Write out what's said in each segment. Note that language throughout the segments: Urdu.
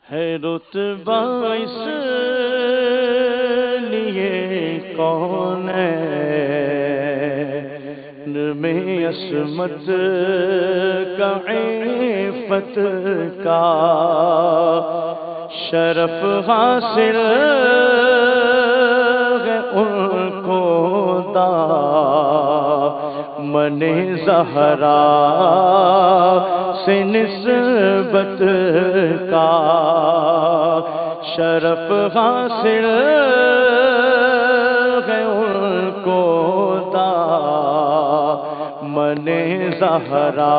ہے رتبہ اس لیے کون میں عصمت کا عفت کا شرف حاصل ہے ان کو دامن زہرا سے نسبت کا شرف حاصل ہے ان کو دامن زہرا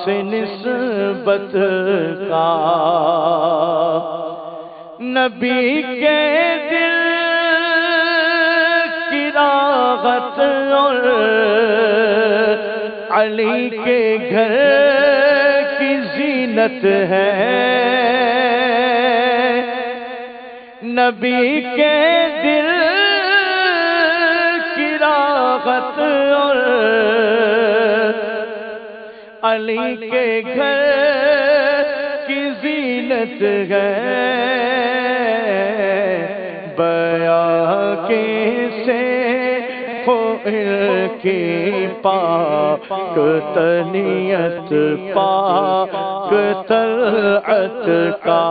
سے نسبت کا نبی کے دل کی راغت اور علی کے گھر کی زینت ہے نبی کے دل کی راغت اور علی کے گھر کی زینت ہے بیاں کیسے ہو کی پاک تنیت پاک طلعت کا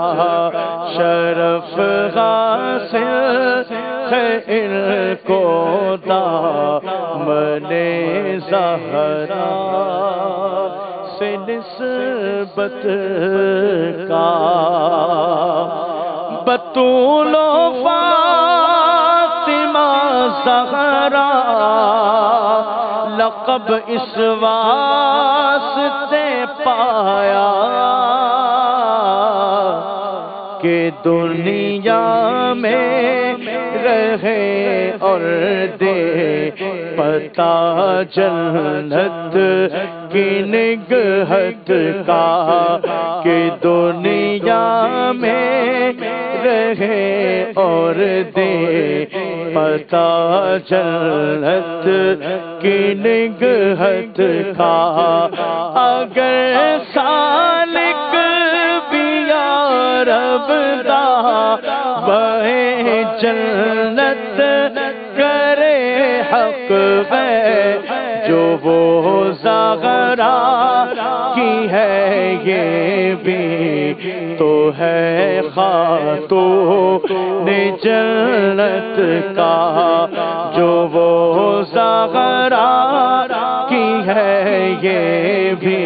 شرف حاصل ہے ان کو دامن زہرا سے نسبت کا بطول و فاطمہ زہرا لقب اس واسطے پایا کہ دنیا میں رہے اور دے پتہ جنت کی نگہت کا کہ دنیا میں رہے اور دے پتہ جنت کی نگہت کا اگر سالک بھی یارب دا بے جنت کرے حق ہے جو وہ زہرا کی ہے یہ بھی تو ہے خاتون جنت کا جو وہ زہرا کی ہے یہ بھی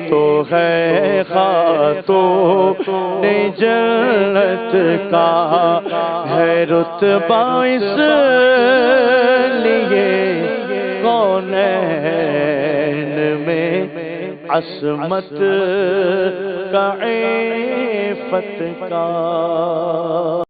تو ہے خاتون جنت کا ہے رتبہ اس لیے کونین میں عصمت کا عفت کا